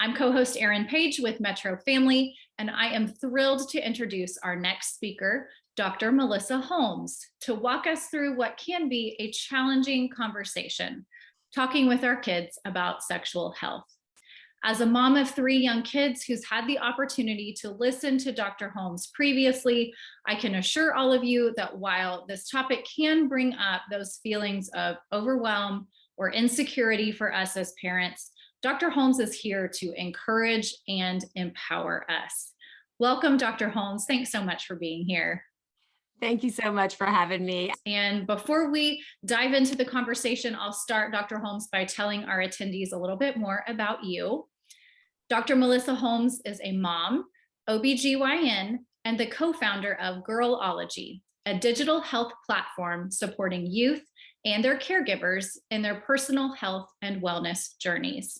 I'm co-host Erin Page with Metro Family, and I am thrilled to introduce our next speaker, Dr. Melissa Holmes, to walk us through what can be a challenging conversation, talking with our kids about sexual health. As a mom of 3 young kids who's had the opportunity to listen to Dr. Holmes previously, I can assure all of you that while this topic can bring up those feelings of overwhelm or insecurity for us as parents, Dr. Holmes is here to encourage and empower us. Welcome, Dr. Holmes. Thanks so much for being here. Thank you so much for having me. And before we dive into the conversation, I'll start, Dr. Holmes, by telling our attendees a little bit more about you. Dr. Melissa Holmes is a mom, OB-GYN, and the co-founder of Girlology, a digital health platform supporting youth and their caregivers in their personal health and wellness journeys.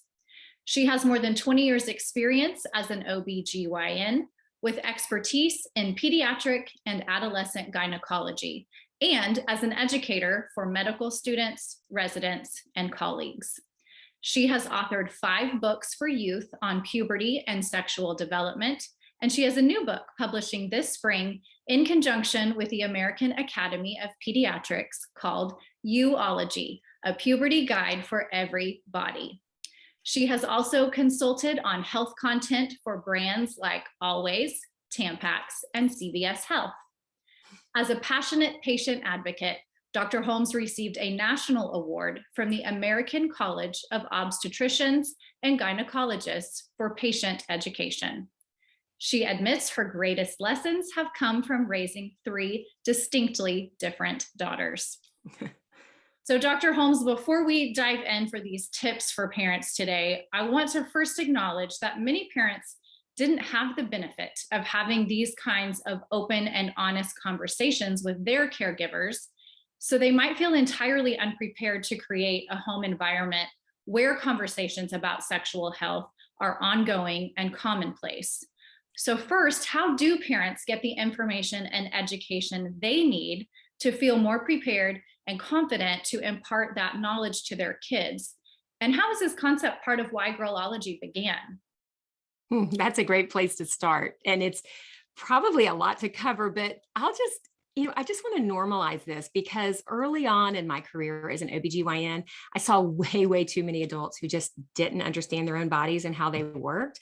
She has more than 20 years experience as an OB-GYN with expertise in pediatric and adolescent gynecology, and as an educator for medical students, residents, and colleagues. She has authored 5 books for youth on puberty and sexual development, and she has a new book publishing this spring in conjunction with the American Academy of Pediatrics called Youology, a puberty guide for every body. She has also consulted on health content for brands like Always, Tampax, and CVS Health. As a passionate patient advocate, Dr. Holmes received a national award from the American College of Obstetricians and Gynecologists for patient education. She admits her greatest lessons have come from raising 3 distinctly different daughters. So Dr. Holmes, before we dive in for these tips for parents today, I want to first acknowledge that many parents didn't have the benefit of having these kinds of open and honest conversations with their caregivers, so they might feel entirely unprepared to create a home environment where conversations about sexual health are ongoing and commonplace. So first, how do parents get the information and education they need to feel more prepared and confident to impart that knowledge to their kids? And how is this concept part of why Girlology began? That's a great place to start. And it's probably a lot to cover, but I just want to normalize this because early on in my career as an OB-GYN, I saw way too many adults who just didn't understand their own bodies and how they worked.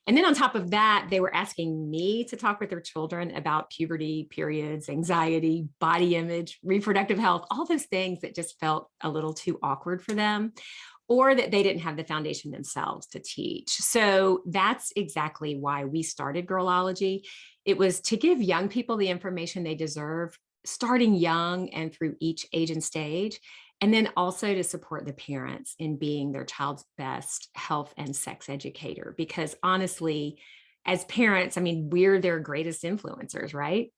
And then on top of that, they were asking me to talk with their children about puberty, periods, anxiety, body image, reproductive health, all those things that just felt a little too awkward for them, or that they didn't have the foundation themselves to teach. So that's exactly why we started Girlology. It was to give young people the information they deserve, starting young and through each age and stage, and then also to support the parents in being their child's best health and sex educator. Because honestly, as parents, we're their greatest influencers, right?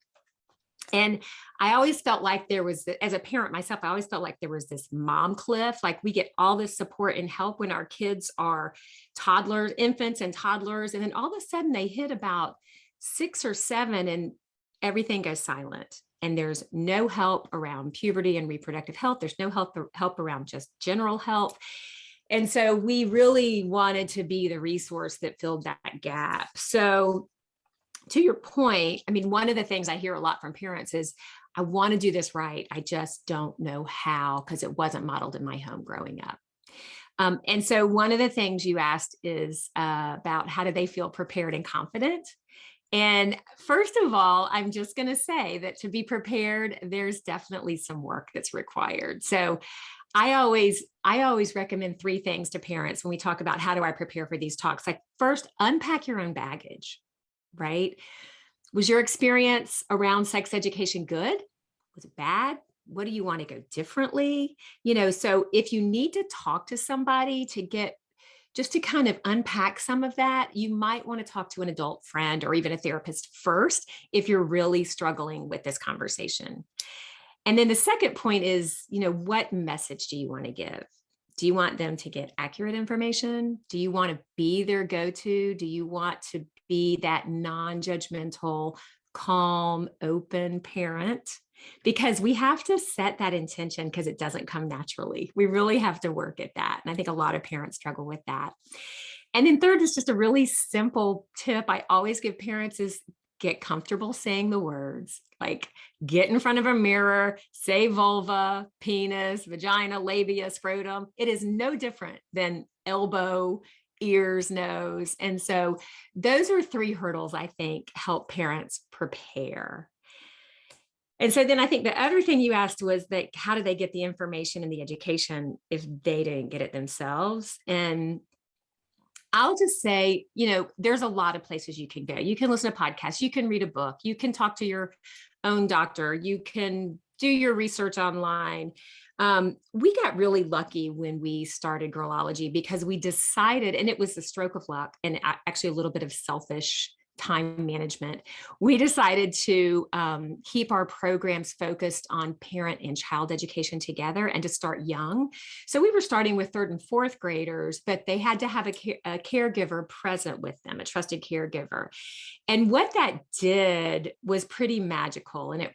And I always felt like there was, as a parent myself, I always felt like there was this mom cliff. Like we get all this support and help when our kids are toddlers, infants and toddlers. And then all of a sudden they hit about 6 or 7 and everything goes silent. And there's no help around puberty and reproductive health. There's no help around just general health. And so we really wanted to be the resource that filled that gap. So to your point, one of the things I hear a lot from parents is, I want to do this right. I just don't know how, because it wasn't modeled in my home growing up. And so one of the things you asked is about how do they feel prepared and confident? And first of all, I'm just going to say that to be prepared, there's definitely some work that's required. So I always recommend 3 things to parents when we talk about how do I prepare for these talks. Like first, unpack your own baggage, right? Was your experience around sex education good? Was it bad? What do you want to go differently? So if you need to talk to somebody just to kind of unpack some of that, you might want to talk to an adult friend or even a therapist first if you're really struggling with this conversation. And then the second point is, what message do you want to give? Do you want them to get accurate information? Do you want to be their go-to? Do you want to be that non-judgmental, calm, open parent? Because we have to set that intention because it doesn't come naturally. We really have to work at that. And I think a lot of parents struggle with that. And then third is just a really simple tip I always give parents is get comfortable saying the words, like get in front of a mirror, say vulva, penis, vagina, labia, scrotum. It is no different than elbow, ears, nose. And so those are three hurdles I think help parents prepare. And so then I think the other thing you asked was that how do they get the information and the education if they didn't get it themselves? And I'll just say, there's a lot of places you can go. You can listen to podcasts, you can read a book, you can talk to your own doctor, you can do your research online. We got really lucky when we started Girlology because we decided, and it was a stroke of luck and actually a little bit of selfish time management. We decided to keep our programs focused on parent and child education together and to start young. So we were starting with third and fourth graders, but they had to have a caregiver present with them, a trusted caregiver. And what that did was pretty magical. And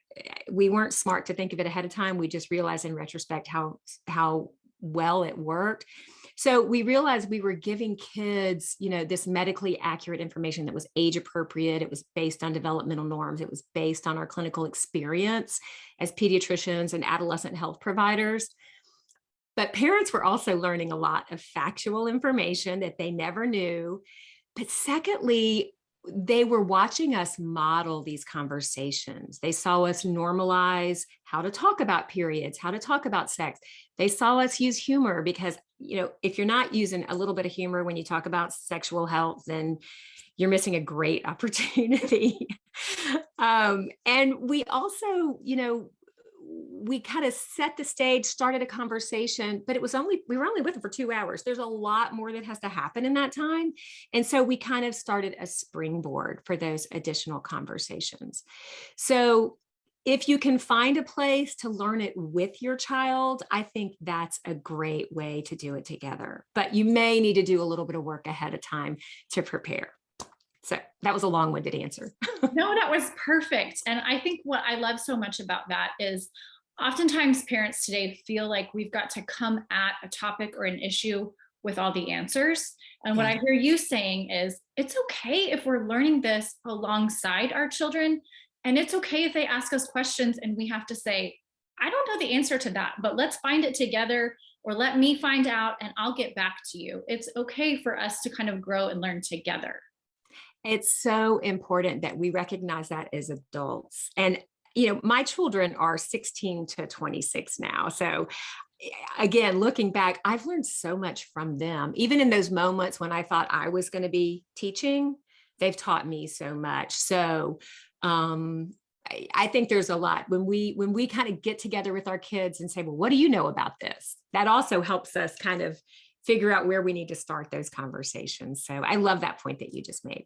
we weren't smart to think of it ahead of time. We just realized in retrospect how well it worked. So we realized we were giving kids, this medically accurate information that was age appropriate. It was based on developmental norms. It was based on our clinical experience as pediatricians and adolescent health providers. But parents were also learning a lot of factual information that they never knew. But secondly, they were watching us model these conversations. They saw us normalize how to talk about periods, how to talk about sex. They saw us use humor because, if you're not using a little bit of humor when you talk about sexual health, then you're missing a great opportunity. And we also, we kind of set the stage, started a conversation, but we were only with them for 2 hours. There's a lot more that has to happen in that time. And so we kind of started a springboard for those additional conversations. So if you can find a place to learn it with your child, I think that's a great way to do it together. But you may need to do a little bit of work ahead of time to prepare. So that was a long-winded answer. No, that was perfect. And I think what I love so much about that is oftentimes parents today feel like we've got to come at a topic or an issue with all the answers. And what I hear you saying is it's okay if we're learning this alongside our children. And it's okay if they ask us questions and we have to say, I don't know the answer to that, but let's find it together, or let me find out and I'll get back to you. It's okay for us to kind of grow and learn together. It's so important that we recognize that as adults. And, my children are 16 to 26 now. So again, looking back, I've learned so much from them. Even in those moments when I thought I was going to be teaching, they've taught me so much. So I think there's a lot when we kind of get together with our kids and say, well, what do you know about this? That also helps us kind of figure out where we need to start those conversations. So I love that point that you just made.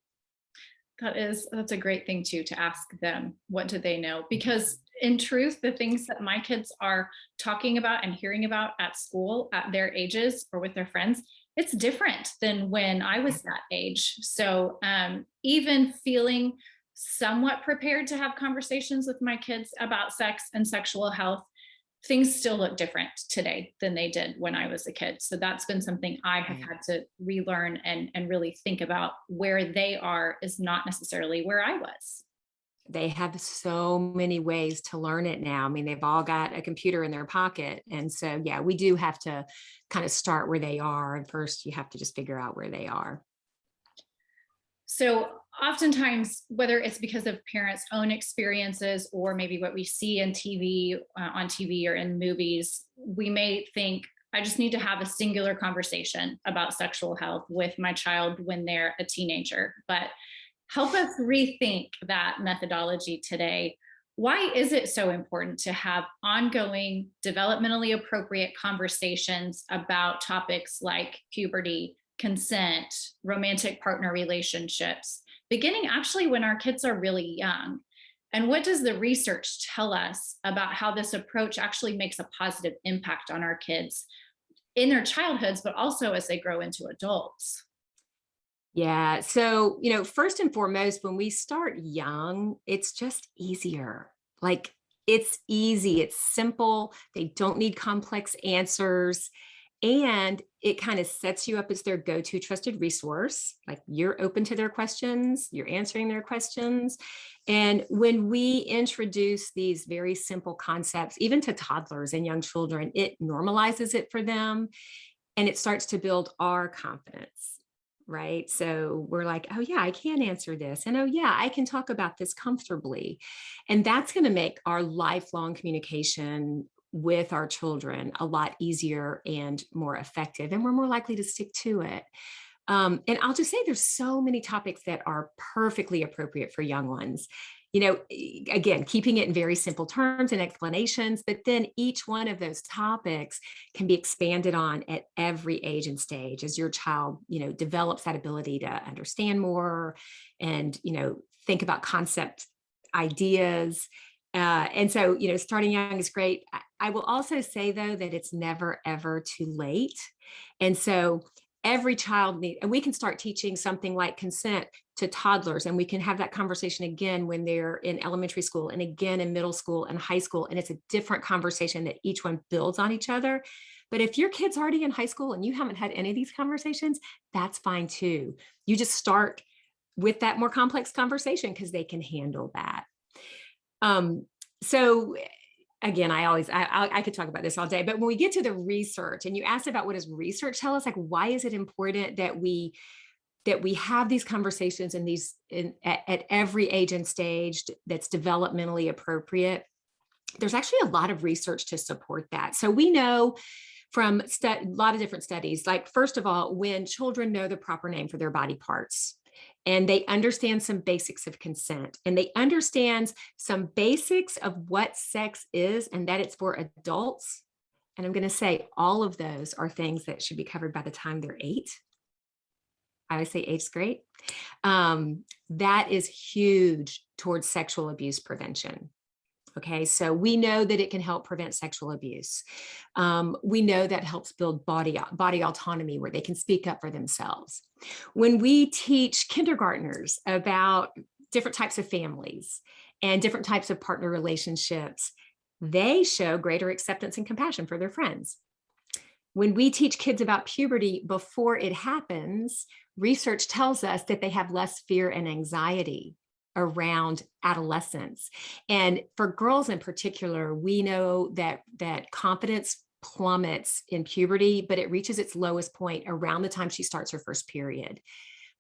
That's a great thing too, to ask them, what do they know? Because in truth, the things that my kids are talking about and hearing about at school at their ages or with their friends, it's different than when I was that age. So even feeling somewhat prepared to have conversations with my kids about sex and sexual health, things still look different today than they did when I was a kid. So that's been something I have had to relearn and really think about. Where they are is not necessarily where I was. They have so many ways to learn it now. I mean, they've all got a computer in their pocket. And so, yeah, we do have to kind of start where they are. And first, you have to just figure out where they are. So oftentimes, whether it's because of parents' own experiences or maybe what we see in TV, on TV or in movies, we may think, I just need to have a singular conversation about sexual health with my child when they're a teenager. But help us rethink that methodology today. Why is it so important to have ongoing, developmentally appropriate conversations about topics like puberty, consent, romantic partner relationships, beginning actually when our kids are really young? And what does the research tell us about how this approach actually makes a positive impact on our kids in their childhoods, but also as they grow into adults? Yeah. So, first and foremost, when we start young, it's just easier. Like it's easy, it's simple. They don't need complex answers. And it kind of sets you up as their go-to trusted resource. Like you're open to their questions, you're answering their questions. And when we introduce these very simple concepts, even to toddlers and young children, it normalizes it for them and it starts to build our confidence. Right. So we're like, oh, yeah, I can answer this. And oh, yeah, I can talk about this comfortably. And that's going to make our lifelong communication with our children a lot easier and more effective. And we're more likely to stick to it. And I'll just say there's so many topics that are perfectly appropriate for young ones. Again, keeping it in very simple terms and explanations, but then each one of those topics can be expanded on at every age and stage as your child, develops that ability to understand more and, think about concept ideas. And so, starting young is great. I will also say, though, that it's never, ever too late. And so every child and we can start teaching something like consent to toddlers, and we can have that conversation again when they're in elementary school and again in middle school and high school. And it's a different conversation that each one builds on each other. But if your kid's already in high school and you haven't had any of these conversations, that's fine too. You just start with that more complex conversation because they can handle that. So again, I could talk about this all day, but when we get to the research and you asked about what does research tell us, like, why is it important that we have these conversations and at every age and stage that's developmentally appropriate? There's actually a lot of research to support that. So we know from a lot of different studies, like, first of all, when children know the proper name for their body parts, and they understand some basics of consent, and they understand some basics of what sex is and that it's for adults. And I'm going to say all of those are things that should be covered by the time they're 8. I always say 8's great. That is huge towards sexual abuse prevention. Okay, so we know that it can help prevent sexual abuse. We know that helps build body autonomy where they can speak up for themselves. When we teach kindergartners about different types of families and different types of partner relationships, they show greater acceptance and compassion for their friends. When we teach kids about puberty before it happens, research tells us that they have less fear and anxiety around adolescence. And for girls in particular, we know that confidence plummets in puberty, but it reaches its lowest point around the time she starts her first period.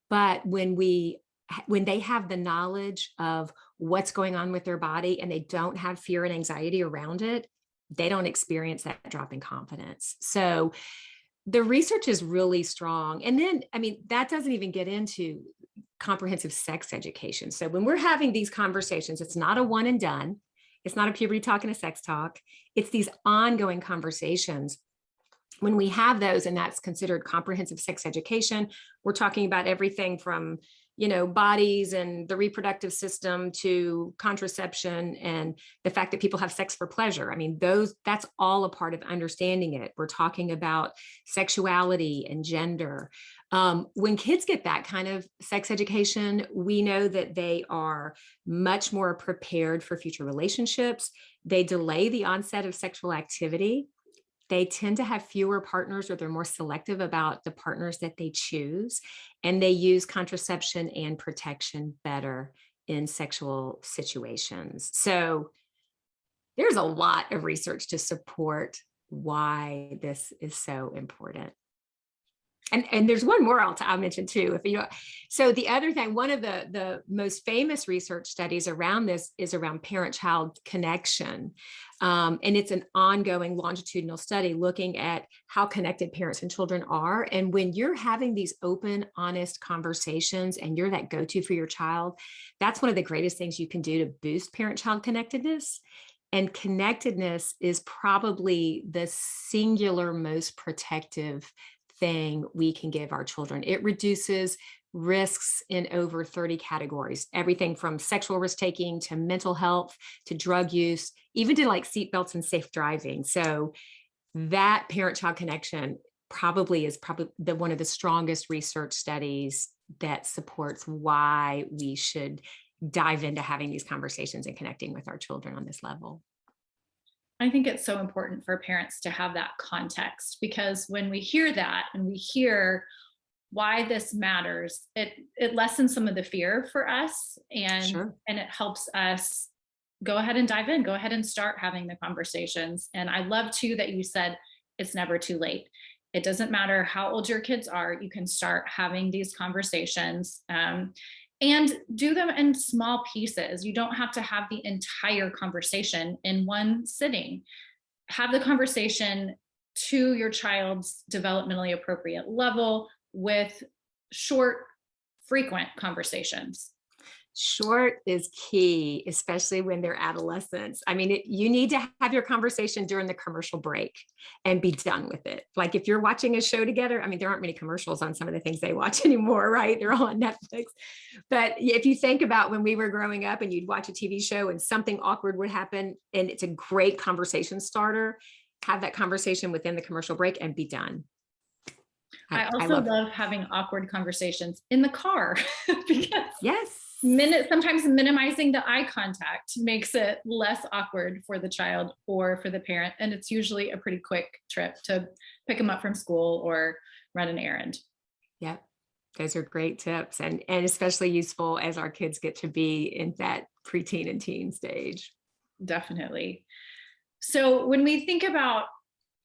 But when they have the knowledge of what's going on with their body and they don't have fear and anxiety around it, they don't experience that drop in confidence. So the research is really strong. And then, that doesn't even get into comprehensive sex education. So when we're having these conversations, it's not a one and done. It's not a puberty talk and a sex talk. It's these ongoing conversations. When we have those, and that's considered comprehensive sex education, we're talking about everything from, bodies and the reproductive system to contraception and the fact that people have sex for pleasure. That's all a part of understanding it. We're talking about sexuality and gender. When kids get that kind of sex education, we know that they are much more prepared for future relationships. They delay the onset of sexual activity. They tend to have fewer partners, or they're more selective about the partners that they choose. And they use contraception and protection better in sexual situations. So there's a lot of research to support why this is so important. And there's one more I'll mention too. So the other thing, one of the most famous research studies around this is around parent-child connection. And it's an ongoing longitudinal study looking at how connected parents and children are. And when you're having these open, honest conversations and you're that go-to for your child, that's one of the greatest things you can do to boost parent-child connectedness. And connectedness is probably the singular most protective thing we can give our children. It reduces risks in over 30 categories, everything from sexual risk taking to mental health to drug use, even to like seatbelts and safe driving. So that parent-child connection is one of the strongest research studies that supports why we should dive into having these conversations and connecting with our children on this level. I think it's so important for parents to have that context, because when we hear that and we hear why this matters, it lessens some of the fear for us, Sure. and it helps us go ahead and dive in, go ahead and start having the conversations. And I love too that you said it's never too late. It doesn't matter how old your kids are, you can start having these conversations, and do them in small pieces. You don't have to have the entire conversation in one sitting. Have the conversation to your child's developmentally appropriate level with short, frequent conversations. Short is key, especially when they're adolescents. I mean, you need to have your conversation during the commercial break and be done with it. Like if you're watching a show together, I mean, there aren't many commercials on some of the things they watch anymore, right? They're all on Netflix. But if you think about when we were growing up and you'd watch a TV show and something awkward would happen, and it's a great conversation starter, have that conversation within the commercial break and be done. I I also love, love having awkward conversations in the car because yes. sometimes minimizing the eye contact makes it less awkward for the child or for the parent. And it's usually a pretty quick trip to pick them up from school or run an errand. Yep. Those are great tips, and especially useful as our kids get to be in that preteen and teen stage. Definitely. So when we think about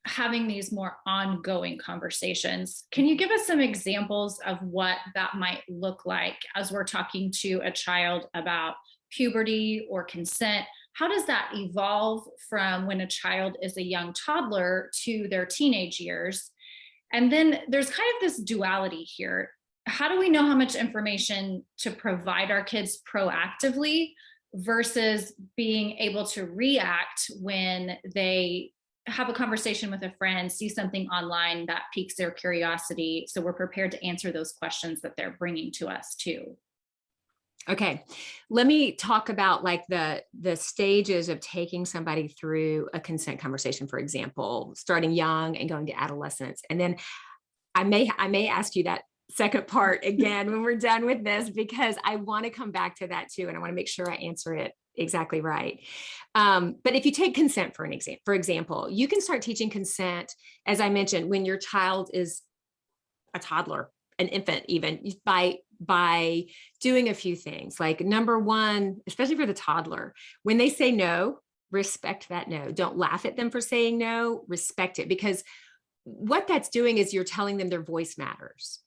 having these more ongoing conversations, can you give us some examples of what that might look like as we're talking to a child about puberty or consent? How does that evolve from when a child is a young toddler to their teenage years? And then there's kind of this duality here. How do we know how much information to provide our kids proactively versus being able to react when they have a conversation with a friend, see something online that piques their curiosity, so we're prepared to answer those questions that they're bringing to us too? Okay, let me talk about like the stages of taking somebody through a consent conversation, for example, starting young and going to adolescence. And then I may ask you that second part again when we're done with this, because I want to come back to that too, and I want to make sure I answer it exactly right. But if you take consent for example, you can start teaching consent, as I mentioned, when your child is a toddler, an infant, even by doing a few things. Like number one, especially for the toddler, when they say no, respect that no. Don't laugh at them for saying no, respect it, because what that's doing is you're telling them their voice matters,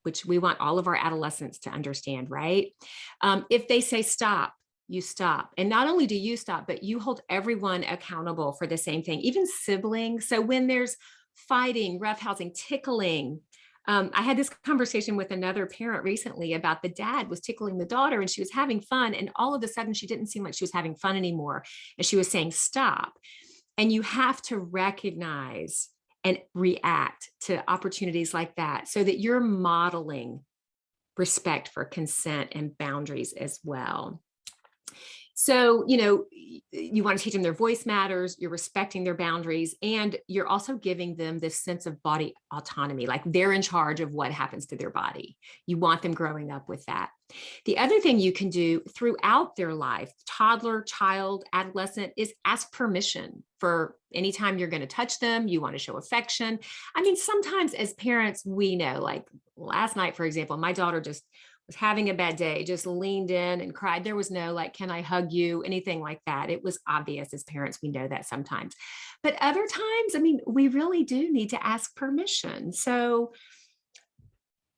which we want all of our adolescents to understand, right? If they say stop, you stop. And not only do you stop, but you hold everyone accountable for the same thing, even siblings. So when there's fighting, roughhousing, tickling, I had this conversation with another parent recently about the dad was tickling the daughter and she was having fun. And all of a sudden, she didn't seem like she was having fun anymore. And she was saying, stop. And you have to recognize and react to opportunities like that so that you're modeling respect for consent and boundaries as well. So, you want to teach them their voice matters, you're respecting their boundaries, and you're also giving them this sense of body autonomy, like they're in charge of what happens to their body. You want them growing up with that. The other thing you can do throughout their life, toddler, child, adolescent, is ask permission for anytime you're going to touch them, you want to show affection. I mean, sometimes as parents, we know, like last night, for example, my daughter just was having a bad day, just leaned in and cried. There was no like, can I hug you? Anything like that. It was obvious as parents, we know that sometimes. But other times, I mean, we really do need to ask permission. So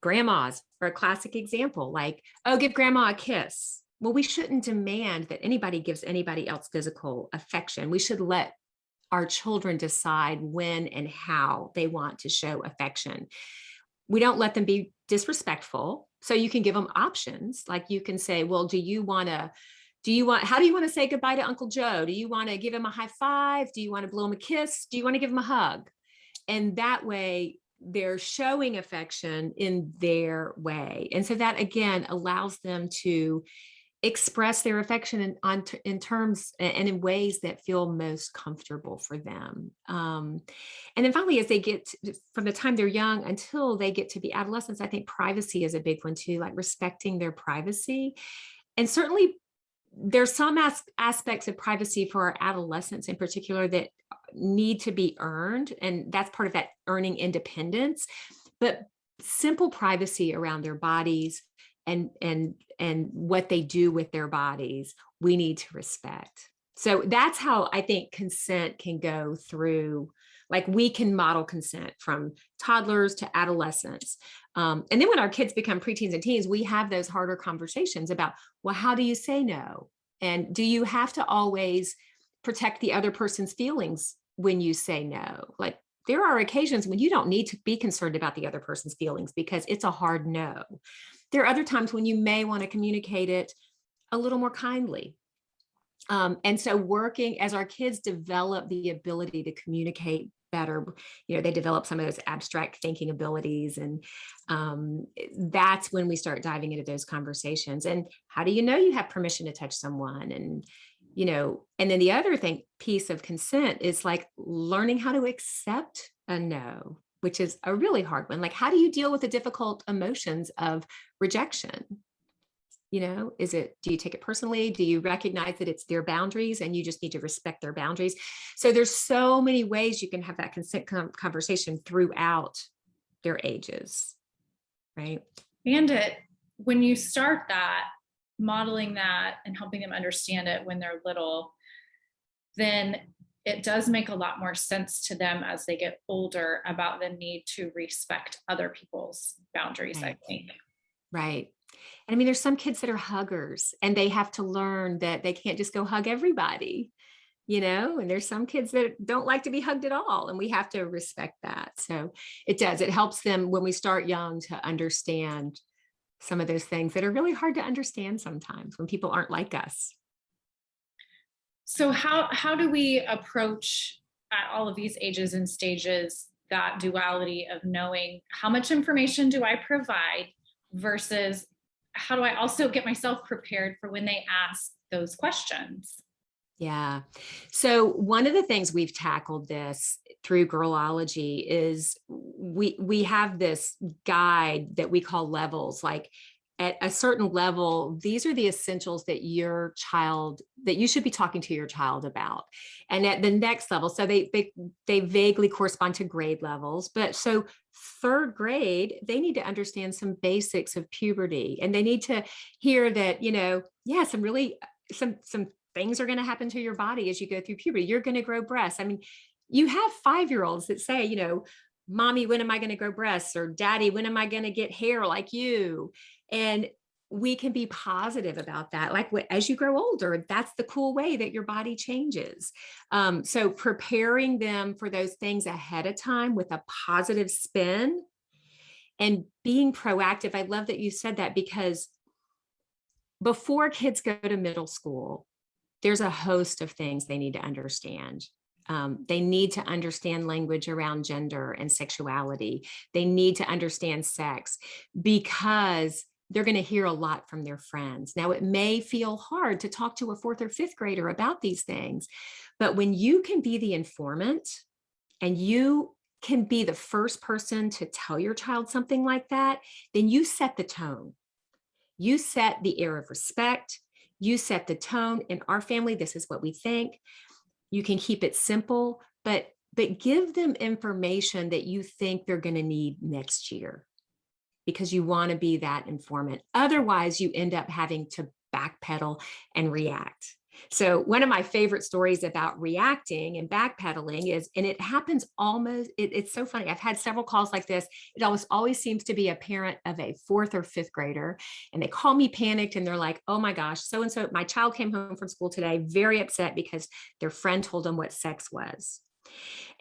grandmas are a classic example, like, oh, give grandma a kiss. Well, we shouldn't demand that anybody gives anybody else physical affection. We should let our children decide when and how they want to show affection. We don't let them be disrespectful. So you can give them options. Like you can say, well, how do you want to say goodbye to Uncle Joe? Do you want to give him a high five? Do you want to blow him a kiss? Do you want to give him a hug? And that way they're showing affection in their way. And so that again allows them to express their affection in terms and in ways that feel most comfortable for them. And then finally, as they get from the time they're young until they get to be adolescents, I think privacy is a big one too, like respecting their privacy. And certainly there's some aspects of privacy for our adolescents in particular that need to be earned. And that's part of that earning independence. But simple privacy around their bodies and what they do with their bodies, we need to respect. So that's how I think consent can go through. Like we can model consent from toddlers to adolescents. And then when our kids become preteens and teens, we have those harder conversations about, well, how do you say no? And do you have to always protect the other person's feelings when you say no? Like there are occasions when you don't need to be concerned about the other person's feelings because it's a hard no. There are other times when you may want to communicate it a little more kindly. And so working as our kids develop the ability to communicate better, they develop some of those abstract thinking abilities. And that's when we start diving into those conversations. And how do you know you have permission to touch someone? And, and then the other piece of consent is like learning how to accept a no, which is a really hard one. Like, how do you deal with the difficult emotions of rejection? Do you take it personally? Do you recognize that it's their boundaries and you just need to respect their boundaries? So there's so many ways you can have that consent conversation throughout their ages, right? And when you start that, modeling that and helping them understand it when they're little, then it does make a lot more sense to them as they get older about the need to respect other people's boundaries, Right. I think. Right. And I mean, there's some kids that are huggers and they have to learn that they can't just go hug everybody, and there's some kids that don't like to be hugged at all. And we have to respect that. So it helps them when we start young to understand some of those things that are really hard to understand sometimes when people aren't like us. So how do we approach at all of these ages and stages that duality of knowing how much information do I provide versus how do I also get myself prepared for when they ask those questions? Yeah. So one of the things we've tackled this through Girlology is we have this guide that we call levels. Like at a certain level, these are the essentials that that you should be talking to your child about. And at the next level, so they vaguely correspond to grade levels, but so third grade, they need to understand some basics of puberty, and they need to hear that, some things are going to happen to your body as you go through puberty. You're going to grow breasts. I mean, you have 5-year-olds that say, mommy, when am I going to grow breasts? Or daddy, when am I going to get hair like you? And we can be positive about that. Like as you grow older, that's the cool way that your body changes. So preparing them for those things ahead of time with a positive spin and being proactive. I love that you said that, because before kids go to middle school, there's a host of things they need to understand. They need to understand language around gender and sexuality. They need to understand sex because they're going to hear a lot from their friends. Now, it may feel hard to talk to a 4th or 5th grader about these things, but when you can be the informant and you can be the first person to tell your child something like that, then you set the tone. You set the air of respect. You set the tone. In our family, this is what we think. You can keep it simple, but give them information that you think they're going to need next year, because you want to be that informant. Otherwise, you end up having to backpedal and react. So one of my favorite stories about reacting and backpedaling is, and it happens it's so funny. I've had several calls like this. It always seems to be a parent of a 4th or 5th grader. And they call me panicked and they're like, oh my gosh, so-and-so, my child came home from school today, very upset because their friend told them what sex was.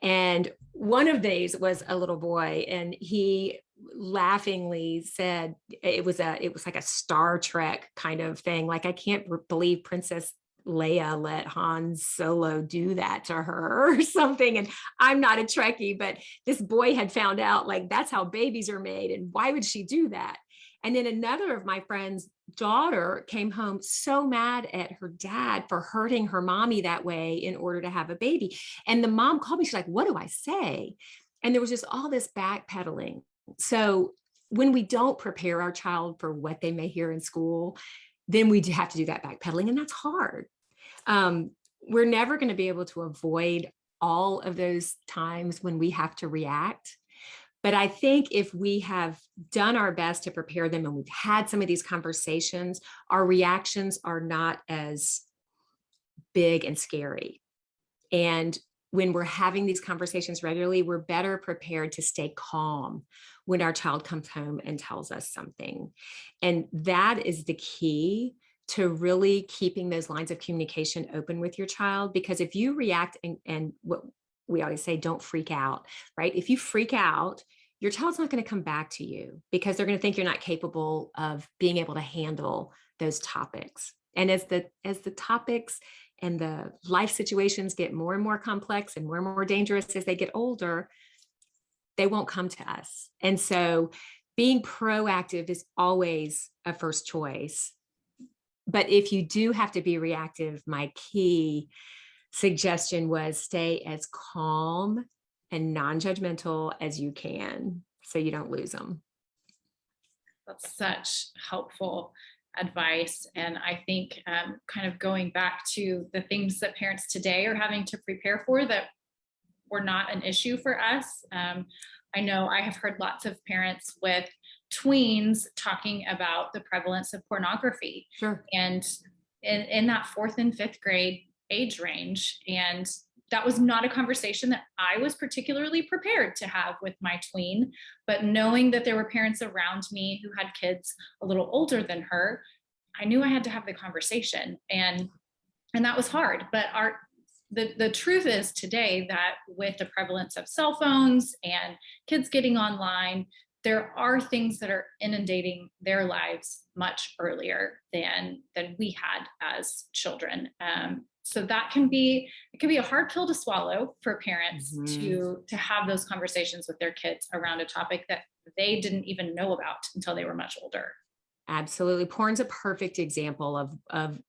And one of these was a little boy, and he laughingly said it was like a Star Trek kind of thing. Like, I can't believe Princess Leia let Han Solo do that to her or something. And I'm not a Trekkie, but this boy had found out, like, that's how babies are made. And why would she do that? And then another of my friends' daughter came home so mad at her dad for hurting her mommy that way in order to have a baby. And the mom called me. She's like, what do I say? And there was just all this backpedaling. So when we don't prepare our child for what they may hear in school, then we do have to do that backpedaling, and that's hard. We're never going to be able to avoid all of those times when we have to react. But I think if we have done our best to prepare them and we've had some of these conversations, our reactions are not as big and scary. And when we're having these conversations regularly, we're better prepared to stay calm when our child comes home and tells us something. And that is the key to really keeping those lines of communication open with your child. Because if you react and what we always say, don't freak out, right? If you freak out, your child's not going to come back to you because they're going to think you're not capable of being able to handle those topics. And as the topics and the life situations get more and more complex and more dangerous as they get older, they won't come to us. And so being proactive is always a first choice. But if you do have to be reactive, my key suggestion was stay as calm and non-judgmental as you can so you don't lose them. That's such helpful advice. And I think kind of going back to the things that parents today are having to prepare for that were not an issue for us. I know I have heard lots of parents with tweens talking about the prevalence of pornography. Sure. And in that 4th and 5th grade age range. And that was not a conversation that I was particularly prepared to have with my tween, but knowing that there were parents around me who had kids a little older than her, I knew I had to have the conversation, and that was hard. But the truth is today that with the prevalence of cell phones and kids getting online, there are things that are inundating their lives much earlier than we had as children. So that can be a hard pill to swallow for parents to have those conversations with their kids around a topic that they didn't even know about until they were much older. Absolutely. Porn's a perfect example of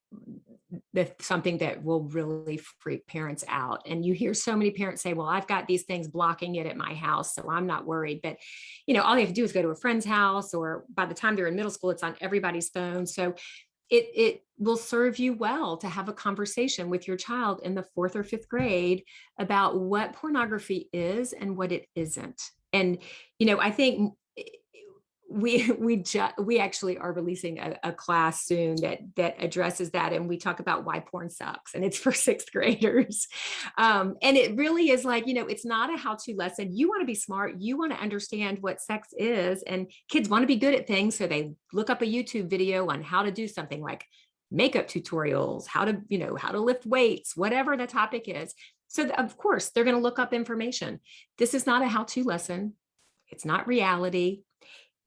something that will really freak parents out. And you hear so many parents say, well, I've got these things blocking it at my house, so I'm not worried. But, all they have to do is go to a friend's house, or by the time they're in middle school, it's on everybody's phone. So it will serve you well to have a conversation with your child in the 4th or 5th grade about what pornography is and what it isn't. And, I think we actually are releasing a class soon that addresses that, and we talk about why porn sucks, and it's for 6th graders. And it really is like, it's not a how-to lesson. You want to be smart, you want to understand what sex is, and kids want to be good at things, so they look up a YouTube video on how to do something like makeup tutorials, how to lift weights, whatever the topic is. So of course they're going to look up information. This is not a how-to lesson. It's not reality.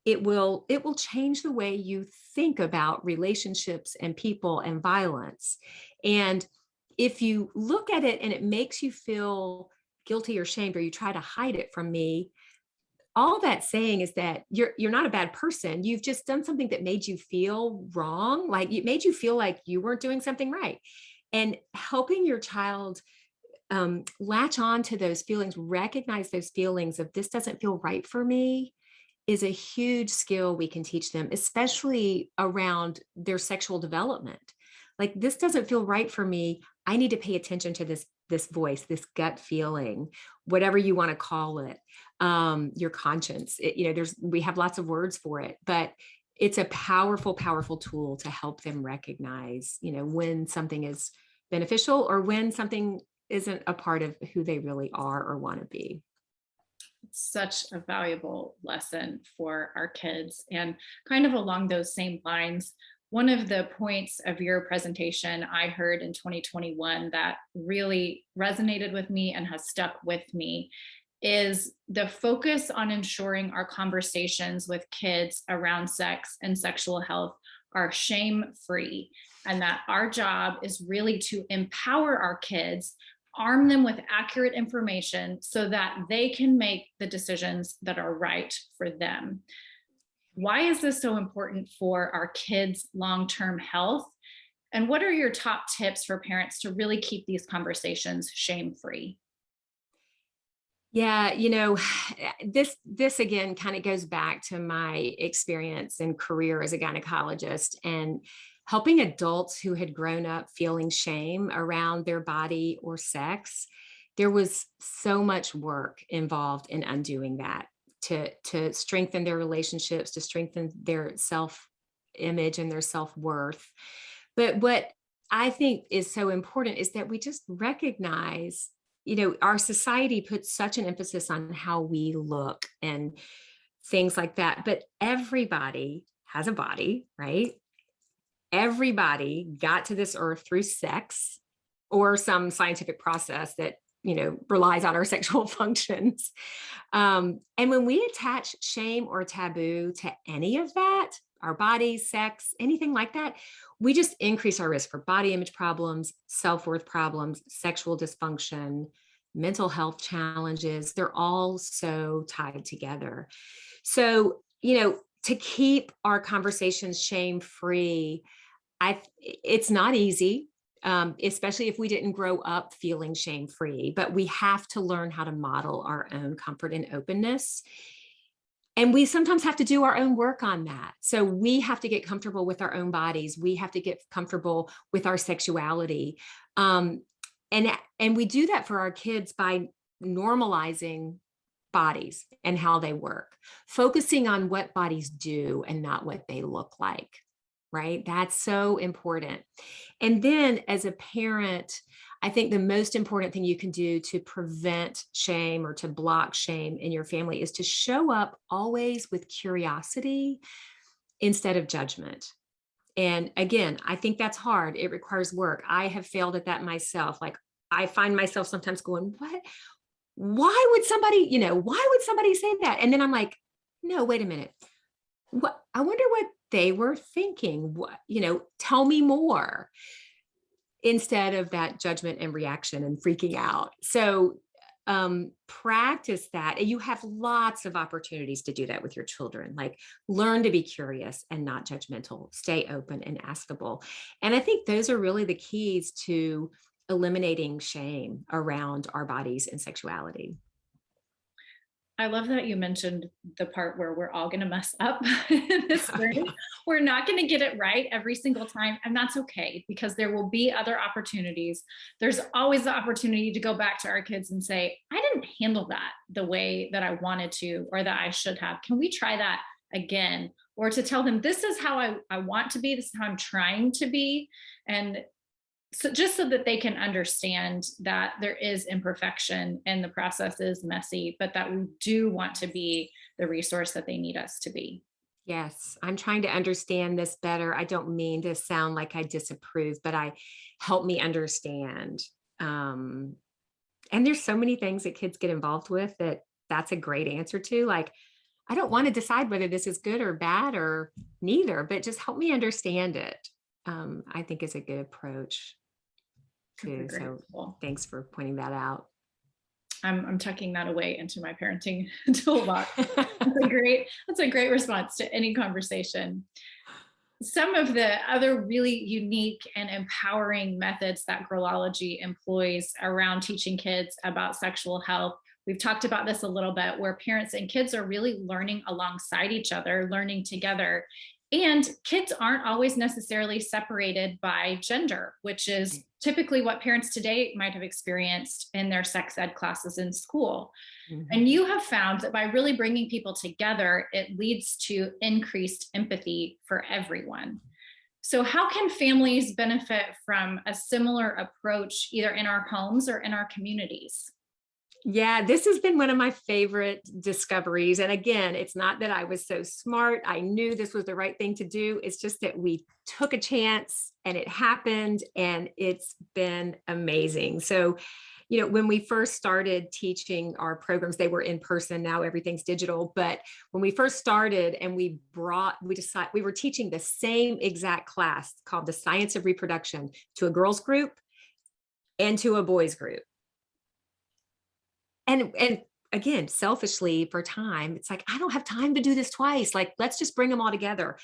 It will change the way you think about relationships and people and violence. And if you look at it and it makes you feel guilty or shamed, or you try to hide it from me, all that's saying is that you're not a bad person. You've just done something that made you feel wrong. Like it made you feel like you weren't doing something right. And helping your child latch on to those feelings, recognize those feelings of this doesn't feel right for me, is a huge skill we can teach them, especially around their sexual development. Like, this doesn't feel right for me. I need to pay attention to this voice, this gut feeling, whatever you want to call it, your conscience. We have lots of words for it, but it's a powerful, powerful tool to help them recognize, when something is beneficial or when something isn't a part of who they really are or want to be. Such a valuable lesson for our kids. And kind of along those same lines, one of the points of your presentation I heard in 2021 that really resonated with me and has stuck with me is the focus on ensuring our conversations with kids around sex and sexual health are shame-free, and that our job is really to empower our kids, arm them with accurate information so that they can make the decisions that are right for them. Why is this so important for our kids' long-term health? And what are your top tips for parents to really keep these conversations shame-free? Yeah, this again kind of goes back to my experience and career as a gynecologist, and helping adults who had grown up feeling shame around their body or sex. There was so much work involved in undoing that to strengthen their relationships, to strengthen their self image and their self worth. But what I think is so important is that we just recognize, our society puts such an emphasis on how we look and things like that. But everybody has a body, right? Everybody got to this earth through sex or some scientific process that relies on our sexual functions. And when we attach shame or taboo to any of that, our bodies, sex, anything like that, we just increase our risk for body image problems, self-worth problems, sexual dysfunction, mental health challenges. They're all so tied together. So, to keep our conversations shame-free, it's not easy. Especially if we didn't grow up feeling shame-free, but we have to learn how to model our own comfort and openness. And we sometimes have to do our own work on that. So we have to get comfortable with our own bodies. We have to get comfortable with our sexuality. And we do that for our kids by normalizing bodies and how they work, focusing on what bodies do and not what they look like. Right? That's so important. And then as a parent, I think the most important thing you can do to prevent shame or to block shame in your family is to show up always with curiosity instead of judgment. And again, I think that's hard. It requires work. I have failed at that myself. Like I find myself sometimes going, what? Why would somebody say that? And then I'm like, no, wait a minute. What? I wonder what they were thinking. What, tell me more, instead of that judgment and reaction and freaking out. So practice that. And you have lots of opportunities to do that with your children. Like learn to be curious and not judgmental, stay open and askable. And I think those are really the keys to eliminating shame around our bodies and sexuality. I love that you mentioned the part where we're all going to mess up in this room. We're not going to get it right every single time. And that's okay, because there will be other opportunities. There's always the opportunity to go back to our kids and say, I didn't handle that the way that I wanted to, or that I should have. Can we try that again? Or to tell them, this is how I want to be. This is how I'm trying to be. And so just so that they can understand that there is imperfection and the process is messy, but that we do want to be the resource that they need us to be. Yes, I'm trying to understand this better. I don't mean to sound like I disapprove, but help me understand. And there's so many things that kids get involved with that's a great answer to. Like, I don't want to decide whether this is good or bad or neither, but just help me understand it. I think is a good approach too. So thanks for pointing that out. I'm tucking that away into my parenting toolbox. That's a great response to any conversation. Some of the other really unique and empowering methods that Girlology employs around teaching kids about sexual health. We've talked about this a little bit, where parents and kids are really learning alongside each other, learning together. And kids aren't always necessarily separated by gender, which is typically what parents today might have experienced in their sex ed classes in school. Mm-hmm. And you have found that by really bringing people together, it leads to increased empathy for everyone. So how can families benefit from a similar approach, either in our homes or in our communities? Yeah, this has been one of my favorite discoveries. And again, it's not that I was so smart. I knew this was the right thing to do. It's just that we took a chance and it happened, and it's been amazing. So, when we first started teaching our programs, they were in person. Now everything's digital. But when we first started and we were teaching the same exact class called the Science of Reproduction to a girls group and to a boys group. And again, selfishly for time, it's like, I don't have time to do this twice. Like, let's just bring them all together,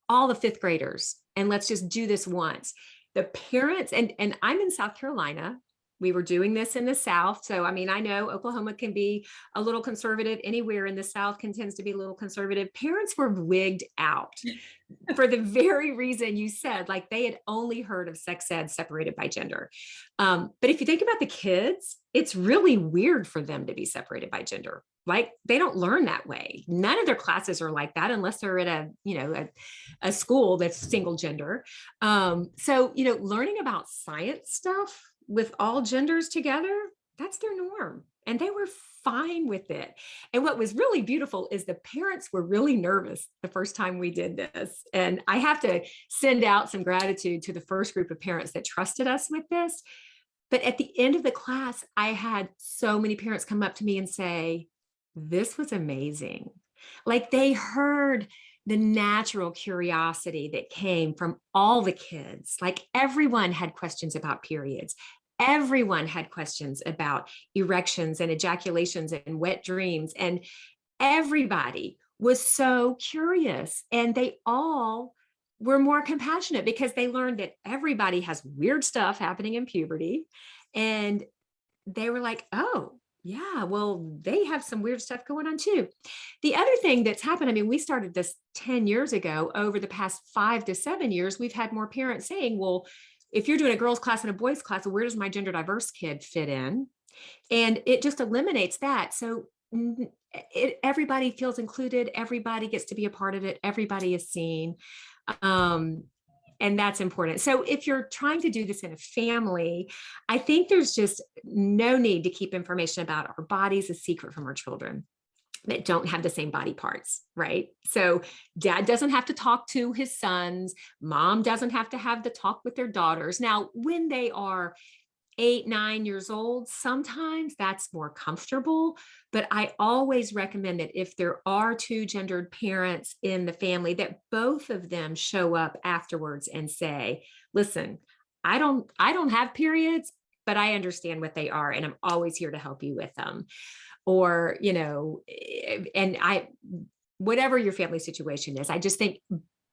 all the fifth graders, and let's just do this once. The parents, and I'm in South Carolina, We were doing this in the South. So, I mean, I know Oklahoma can be a little conservative. Anywhere in the South tends to be a little conservative. Parents were wigged out for the very reason you said, like they had only heard of sex ed separated by gender. But if you think about the kids, it's really weird for them to be separated by gender. Like they don't learn that way. None of their classes are like that unless they're at a school that's single gender. So, learning about science stuff with all genders together, that's their norm. And they were fine with it. And what was really beautiful is the parents were really nervous the first time we did this. And I have to send out some gratitude to the first group of parents that trusted us with this. But at the end of the class, I had so many parents come up to me and say, this was amazing. Like they heard the natural curiosity that came from all the kids. Like everyone had questions about periods. Everyone had questions about erections and ejaculations and wet dreams. And everybody was so curious. And they all were more compassionate because they learned that everybody has weird stuff happening in puberty. And they were like, oh, yeah, well, they have some weird stuff going on too. The other thing that's happened, I mean, we started this 10 years ago. Over the past 5 to 7 years, we've had more parents saying, well, if you're doing a girls class and a boys class, where does my gender diverse kid fit in? And it just eliminates that. So everybody feels included. Everybody gets to be a part of it. Everybody is seen. And that's important. So if you're trying to do this in a family, I think there's just no need to keep information about our bodies a secret from our children that don't have the same body parts, right? So dad doesn't have to talk to his sons. Mom doesn't have to have the talk with their daughters. Now, when they are 8, 9 years old, sometimes that's more comfortable. But I always recommend that if there are two gendered parents in the family, that both of them show up afterwards and say, listen, I don't have periods, but I understand what they are. And I'm always here to help you with them. Or, whatever your family situation is, I just think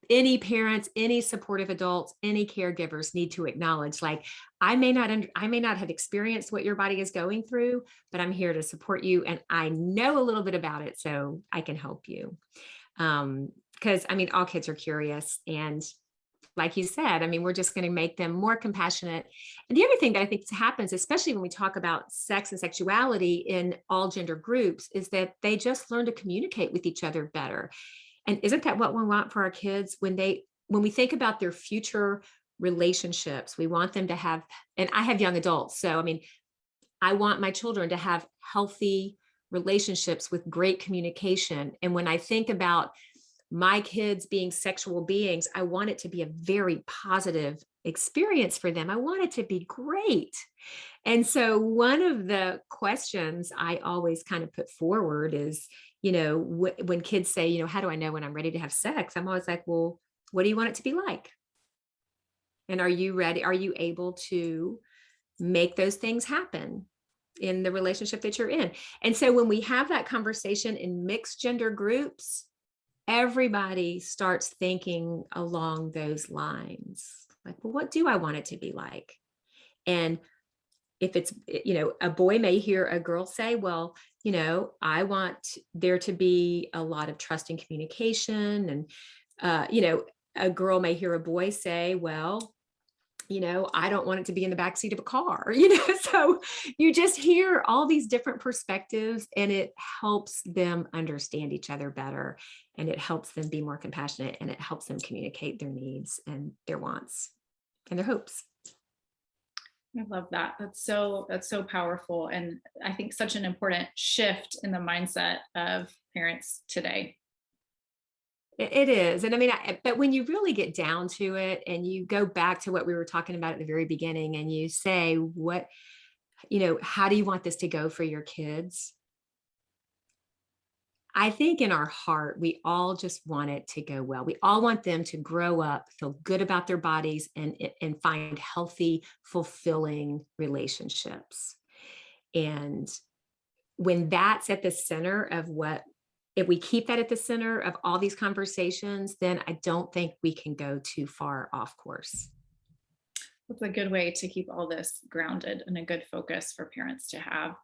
any parents, any supportive adults, any caregivers need to acknowledge, like, I may not have experienced what your body is going through, but I'm here to support you. And I know a little bit about it, so I can help you. Because I mean, all kids are curious. And like you said, I mean, we're just going to make them more compassionate. And the other thing that I think happens, especially when we talk about sex and sexuality in all gender groups, is that they just learn to communicate with each other better. And isn't that what we want for our kids when we think about their future relationships? We want them to have, and I have young adults. So, I mean, I want my children to have healthy relationships with great communication. And when I think about my kids being sexual beings, I want it to be a very positive experience for them. I want it to be great. And so one of the questions I always kind of put forward is, when kids say, how do I know when I'm ready to have sex? I'm always like, well, what do you want it to be like? And are you ready? Are you able to make those things happen in the relationship that you're in? And so when we have that conversation in mixed gender groups, everybody starts thinking along those lines. Like, well, what do I want it to be like? And if it's, a boy may hear a girl say, well, I want there to be a lot of trust and communication. And, a girl may hear a boy say, well, I don't want it to be in the backseat of a car, so you just hear all these different perspectives, and it helps them understand each other better, and it helps them be more compassionate, and it helps them communicate their needs and their wants and their hopes. I love that. That's so powerful. And I think such an important shift in the mindset of parents today. It is. And I mean, but when you really get down to it and you go back to what we were talking about at the very beginning and you say, how do you want this to go for your kids? I think in our heart, we all just want it to go well. We all want them to grow up, feel good about their bodies, and find healthy, fulfilling relationships. And when that's at the center of if we keep that at the center of all these conversations, then I don't think we can go too far off course. That's a good way to keep all this grounded and a good focus for parents to have.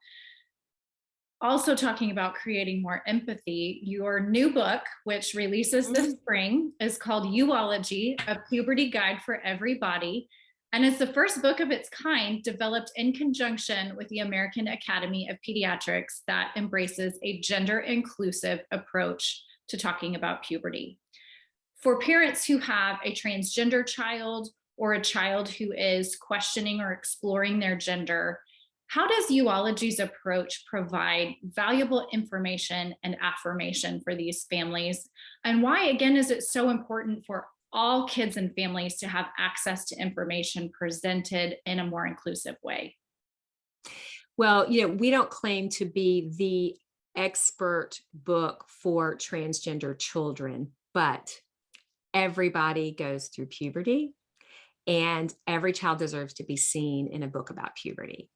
Also talking about creating more empathy, your new book, which releases this spring, is called Youology, a puberty guide for everybody. And it's the first book of its kind developed in conjunction with the American Academy of Pediatrics that embraces a gender inclusive approach to talking about puberty. For parents who have a transgender child or a child who is questioning or exploring their gender, how does Youology's approach provide valuable information and affirmation for these families? And why, again, is it so important for all kids and families to have access to information presented in a more inclusive way? Well, we don't claim to be the expert book for transgender children, but everybody goes through puberty, and every child deserves to be seen in a book about puberty.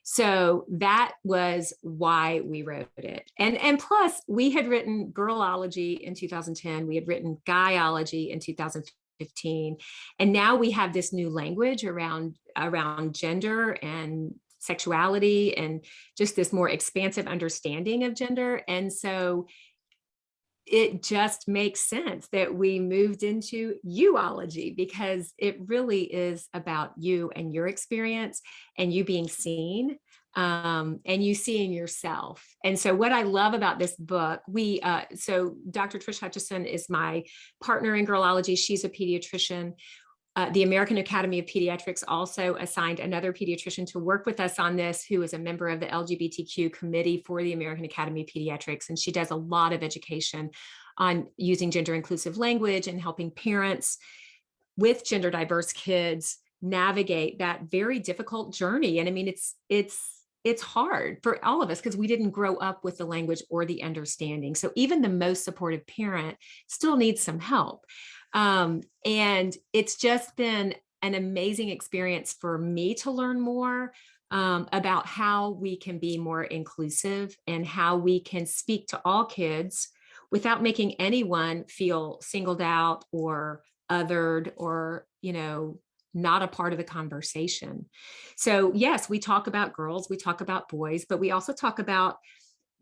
So that was why we wrote it. And plus, we had written Girlology in 2010. We had written Guyology in 2015. And now we have this new language around gender and sexuality and just this more expansive understanding of gender. And so it just makes sense that we moved into Youology, because it really is about you and your experience and you being seen, and you seeing yourself. And so what I love about this book, so Dr. Trish Hutchison is my partner in Girlology. She's a pediatrician. The American Academy of Pediatrics also assigned another pediatrician to work with us on this, who is a member of the LGBTQ committee for the American Academy of Pediatrics. And she does a lot of education on using gender inclusive language and helping parents with gender diverse kids navigate that very difficult journey. And I mean, it's hard for all of us because we didn't grow up with the language or the understanding. So even the most supportive parent still needs some help. And it's just been an amazing experience for me to learn more about how we can be more inclusive and how we can speak to all kids without making anyone feel singled out or othered or, not a part of the conversation. So yes, we talk about girls, we talk about boys, but we also talk about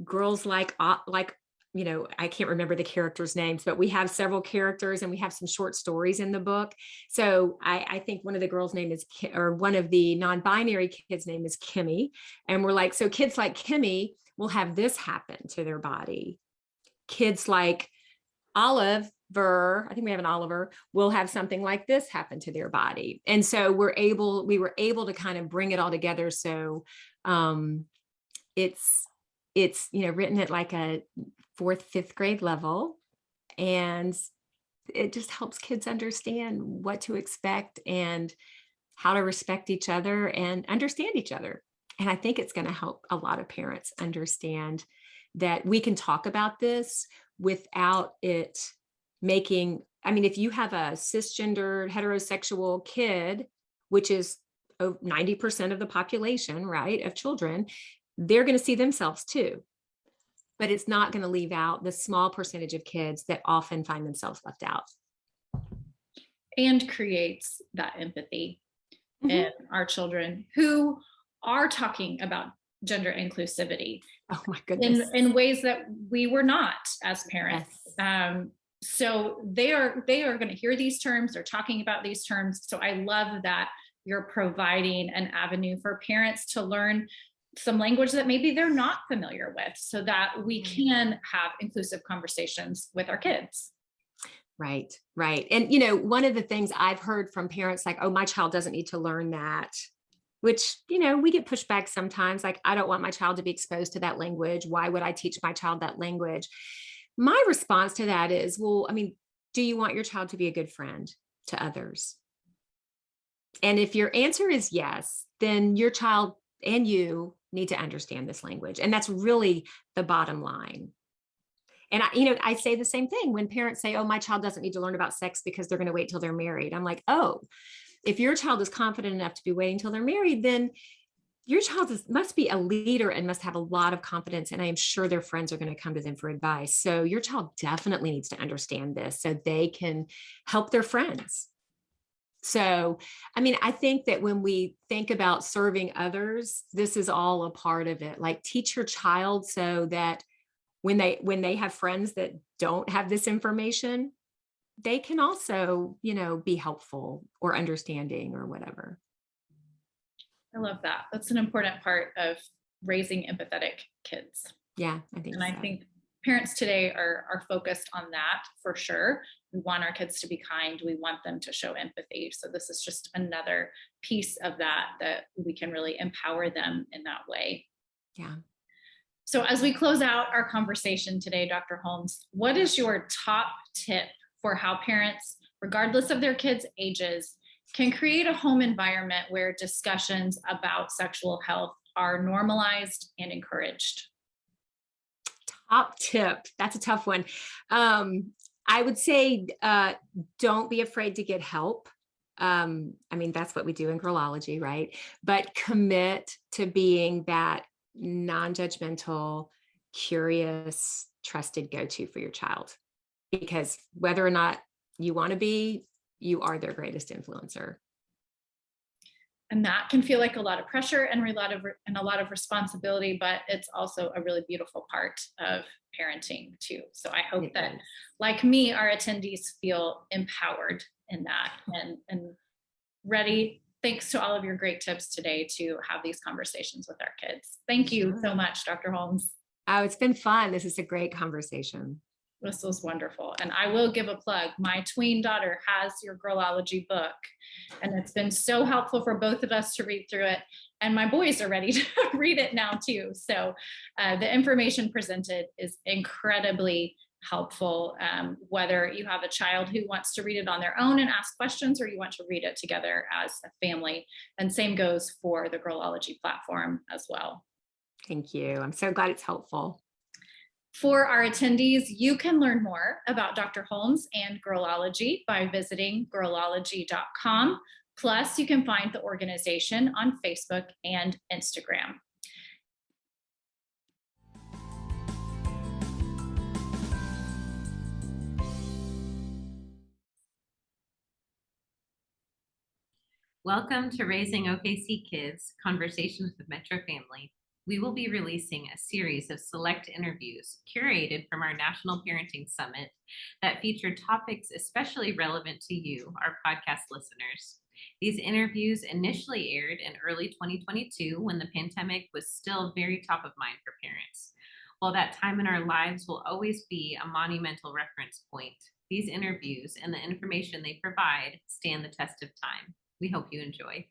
girls like I can't remember the characters' names, but we have several characters and we have some short stories in the book. So I think one of the girls' name is, or one of the non-binary kids' name is Kimmy. And we're like, so kids like Kimmy will have this happen to their body. Kids like Oliver, I think we have an Oliver, will have something like this happen to their body. And so we were able to kind of bring it all together. So it's written at like a 4th, 5th grade level. And it just helps kids understand what to expect and how to respect each other and understand each other. And I think it's going to help a lot of parents understand that we can talk about this without it making, if you have a cisgender heterosexual kid, which is 90% of the population, right, of children, they're going to see themselves too. But it's not going to leave out the small percentage of kids that often find themselves left out. And creates that empathy in our children who are talking about gender inclusivity. Oh my goodness. In ways that we were not as parents. Yes. So they are going to hear these terms, they're talking about these terms. So I love that you're providing an avenue for parents to learn some language that maybe they're not familiar with, so that we can have inclusive conversations with our kids. Right. And, one of the things I've heard from parents, like, oh, my child doesn't need to learn that, which, we get pushed back sometimes. Like, I don't want my child to be exposed to that language. Why would I teach my child that language? My response to that is, well, do you want your child to be a good friend to others? And if your answer is yes, then your child and you need to understand this language. And that's really the bottom line. And I say the same thing when parents say, oh, my child doesn't need to learn about sex because they're going to wait till they're married. I'm like, oh, if your child is confident enough to be waiting till they're married, then your child must be a leader and must have a lot of confidence. And I am sure their friends are going to come to them for advice. So your child definitely needs to understand this so they can help their friends. So, I mean, I think that when we think about serving others, this is all a part of it. Like teach your child so that when they have friends that don't have this information, they can also, be helpful or understanding or whatever. I love that. That's an important part of raising empathetic kids. Yeah, I think And I so. think parents today are focused on that for sure. We want our kids to be kind. We want them to show empathy. So this is just another piece of that we can really empower them in that way. Yeah. So as we close out our conversation today, Dr. Holmes, what is your top tip for how parents, regardless of their kids' ages, can create a home environment where discussions about sexual health are normalized and encouraged? Top tip. That's a tough one. I would say don't be afraid to get help. I mean, that's what we do in Girlology, right? But commit to being that non-judgmental, curious, trusted go-to for your child. Because whether or not you want to be, you are their greatest influencer. And that can feel like a lot of pressure and a lot of responsibility, but it's also a really beautiful part of parenting too. So I hope that, like me, our attendees feel empowered in that and ready. Thanks to all of your great tips today to have these conversations with our kids. Thank you so much, Dr. Holmes. Oh, it's been fun. This is a great conversation. This was wonderful. And I will give a plug. My tween daughter has your Girlology book, and it's been so helpful for both of us to read through it. And my boys are ready to read it now too. So the information presented is incredibly helpful, whether you have a child who wants to read it on their own and ask questions, or you want to read it together as a family. And same goes for the Girlology platform as well. Thank you. I'm so glad it's helpful. For our attendees, you can learn more about Dr. Holmes and Girlology by visiting girlology.com. Plus, you can find the organization on Facebook and Instagram. Welcome to Raising OKC Kids, Conversations with Metro Family. We will be releasing a series of select interviews curated from our National Parenting Summit that feature topics especially relevant to you, our podcast listeners. These interviews initially aired in early 2022 when the pandemic was still very top of mind for parents. While that time in our lives will always be a monumental reference point, these interviews and the information they provide stand the test of time. We hope you enjoy.